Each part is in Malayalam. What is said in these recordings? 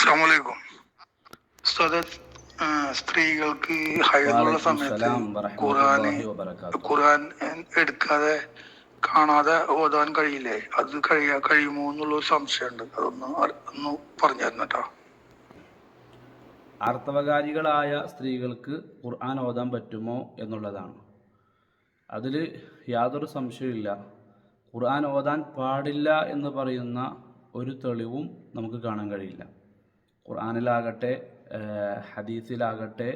അസ്സലാമു അലൈക്കും. ഉസ്താദെ, സ്ത്രീകൾക്ക് ഹൈദുള്ള സമയത്ത് ഖുർആൻ എടുക്കാതെ കാണാതെ ഓതാൻ കഴിയില്ലേ? അത് കഴിയുമോ എന്നുള്ളൊരു സംശയമുണ്ട്. ഒന്ന് പറഞ്ഞു തരണം കേട്ടോ. ആർത്തവകാരികളായ സ്ത്രീകൾക്ക് ഖുർആൻ ഓതാൻ പറ്റുമോ എന്നുള്ളതാണ്. അതിൽ യാതൊരു സംശയമില്ല. ഖുർആൻ ഓതാൻ പാടില്ല എന്ന് പറയുന്ന ഒരു തെളിവും നമുക്ക് കാണാൻ കഴിയില്ല. ഖുർആനിലാകട്ടെ ഹദീസിലാകട്ടെ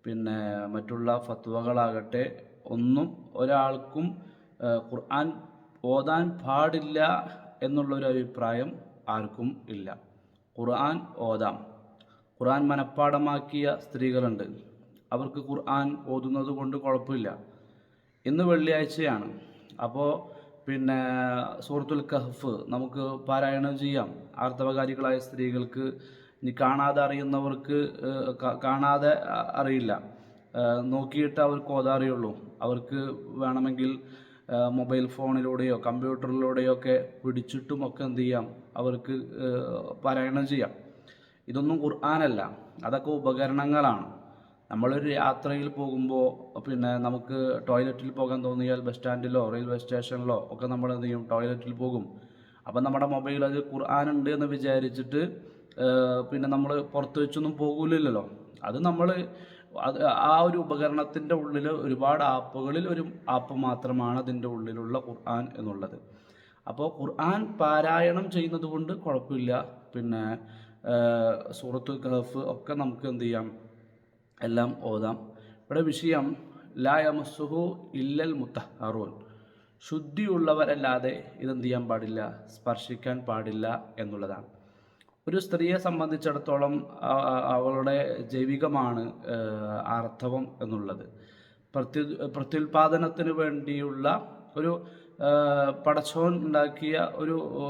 പിന്നെ മറ്റുള്ള ഫത്വകളാകട്ടെ ഒന്നും ഒരാൾക്കും ഖുർആൻ ഓതാൻ പാടില്ല എന്നുള്ളൊരു അഭിപ്രായം ആർക്കും ഇല്ല. ഖുർആൻ ഓതാം. ഖുർആൻ മനഃപ്പാഠമാക്കിയ സ്ത്രീകളുണ്ട്. അവർക്ക് ഖുർആൻ ഓതുന്നത് കൊണ്ട് കുഴപ്പമില്ല. ഇന്ന് വെള്ളിയാഴ്ചയാണ്. അപ്പോൾ പിന്നെ സൂറത്തുൽ കഹ്ഫ് നമുക്ക് പാരായണം ചെയ്യാം. ആർത്തവകാരികളായ സ്ത്രീകൾക്ക് ഇനി കാണാതെ അറിയുന്നവർക്ക് കാണാതെ അറിയില്ല, നോക്കിയിട്ട് അവർക്ക് ഓതാറിയുള്ളൂ. അവർക്ക് വേണമെങ്കിൽ മൊബൈൽ ഫോണിലൂടെയോ കമ്പ്യൂട്ടറിലൂടെയോ ഒക്കെ പിടിച്ചിട്ടുമൊക്കെ എന്ത് ചെയ്യാം, അവർക്ക് പാരായണം ചെയ്യാം. ഇതൊന്നും ഖുർആനല്ല, അതൊക്കെ ഉപകരണങ്ങളാണ്. നമ്മളൊരു യാത്രയിൽ പോകുമ്പോൾ പിന്നെ നമുക്ക് ടോയ്ലറ്റിൽ പോകാൻ തോന്നിയാൽ ബസ് സ്റ്റാൻഡിലോ റെയിൽവേ സ്റ്റേഷനിലോ ഒക്കെ നമ്മൾ എന്ത് ചെയ്യും, ടോയ്ലറ്റിൽ പോകും. അപ്പം നമ്മുടെ മൊബൈൽ അത് ഖുർആനുണ്ട് എന്ന് വിചാരിച്ചിട്ട് പിന്നെ നമ്മൾ പുറത്ത് വെച്ചൊന്നും പോകില്ലല്ലോ. അത് നമ്മൾ ആ ഒരു ഉപകരണത്തിൻ്റെ ഉള്ളിൽ ഒരുപാട് ആപ്പുകളിൽ ഒരു ആപ്പ് മാത്രമാണ് അതിൻ്റെ ഉള്ളിലുള്ള ഖുർആൻ എന്നുള്ളത്. അപ്പോൾ ഖുർആൻ പാരായണം ചെയ്യുന്നത് കൊണ്ട് കുഴപ്പമില്ല. പിന്നെ സൂറത്തുൽ കഹ്ഫ് ഒക്കെ നമുക്ക് എന്ത് ചെയ്യാം, എല്ലാം ഓതാം. ഇവിടെ വിഷയം ലാ യമസ്സുഹു ഇല്ലൽ മുത്തഹ്ഹറൂൻ, ശുദ്ധിയുള്ളവരല്ലാതെ ഇതെന്ത് ചെയ്യാൻ പാടില്ല, സ്പർശിക്കാൻ പാടില്ല എന്നുള്ളതാണ്. ഒരു സ്ത്രീയെ സംബന്ധിച്ചിടത്തോളം അവളുടെ ജൈവികമാണ് ആർത്തവം എന്നുള്ളത്. പ്രത്യുൽപാദനത്തിന് വേണ്ടിയുള്ള ഒരു പടച്ചോൻ ഉണ്ടാക്കിയ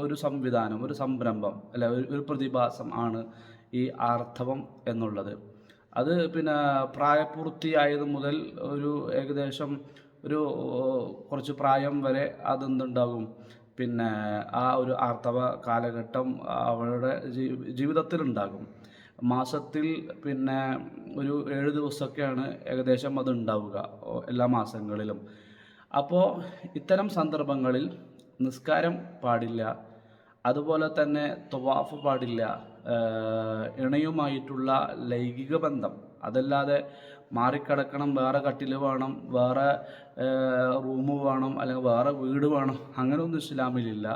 ഒരു സംവിധാനം, ഒരു സംരംഭം അല്ല, ഒരു പ്രതിഭാസം ആണ് ഈ ആർത്തവം എന്നുള്ളത്. അത് പിന്നെ പ്രായപൂർത്തിയായത് മുതൽ ഒരു ഏകദേശം ഒരു കുറച്ച് പ്രായം വരെ അതെന്തുണ്ടാകും, പിന്നെ ആ ഒരു ആർത്തവ കാലഘട്ടം അവളുടെ ജീവിതത്തിലുണ്ടാകും. മാസത്തിൽ പിന്നെ ഒരു 7 ദിവസമൊക്കെയാണ് ഏകദേശം അത് ഉണ്ടാവുക എല്ലാ മാസങ്ങളിലും. അപ്പോൾ ഇത്തരം സന്ദർഭങ്ങളിൽ നിസ്കാരം പാടില്ല, അതുപോലെ തന്നെ ത്വവാഫ് പാടില്ല, ഇണയുമായിട്ടുള്ള ലൈംഗിക ബന്ധം അതല്ലാതെ മാറിക്കിടക്കണം, വേറെ കട്ടിൽ വേണം, വേറെ റൂം വേണം, അല്ലെങ്കിൽ വേറെ വീട് വേണം, അങ്ങനെയൊന്നും ഇസ്ലാമിലില്ല.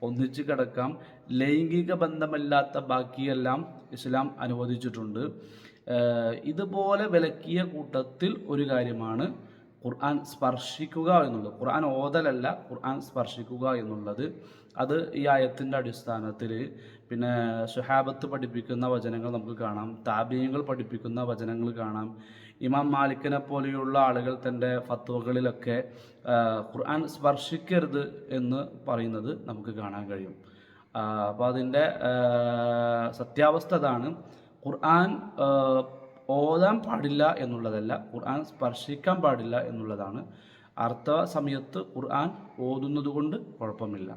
ഒന്നിച്ച് കിടക്കാം. ലൈംഗിക ബന്ധമില്ലാത്ത ബാക്കിയെല്ലാം ഇസ്ലാം അനുവദിച്ചിട്ടുണ്ട്. ഇതുപോലെ വിലക്കിയ കൂട്ടത്തിൽ ഒരു കാര്യമാണ് ഖുർആൻ സ്പർശിക്കുക എന്നുള്ളത്. ഖുർആൻ ഓതലല്ല, ഖുർആൻ സ്പർശിക്കുക എന്നുള്ളത്. അത് ഈ ആയത്തിൻ്റെ അടിസ്ഥാനത്തിൽ പിന്നെ സ്വഹാബത്ത് പഠിപ്പിക്കുന്ന വചനങ്ങൾ നമുക്ക് കാണാം, താബീങ്ങൾ പഠിപ്പിക്കുന്ന വചനങ്ങൾ കാണാം. ഇമാം മാലിക്കിനെ പോലെയുള്ള ആളുകൾ തൻ്റെ ഫത്വകളിലൊക്കെ ഖുർആൻ സ്പർശിക്കരുത് എന്ന് പറയുന്നത് നമുക്ക് കാണാൻ കഴിയും. അപ്പോൾ അതിൻ്റെ സത്യാവസ്ഥ അതാണ്. ഖുർആൻ ഓതാൻ പാടില്ല എന്നുള്ളതല്ല, ഖുർആൻ സ്പർശിക്കാൻ പാടില്ല എന്നുള്ളതാണ്. അർത്ഥ സമയത്ത് ഖുർആൻ ഓതുന്നത് കൊണ്ട് കുഴപ്പമില്ല.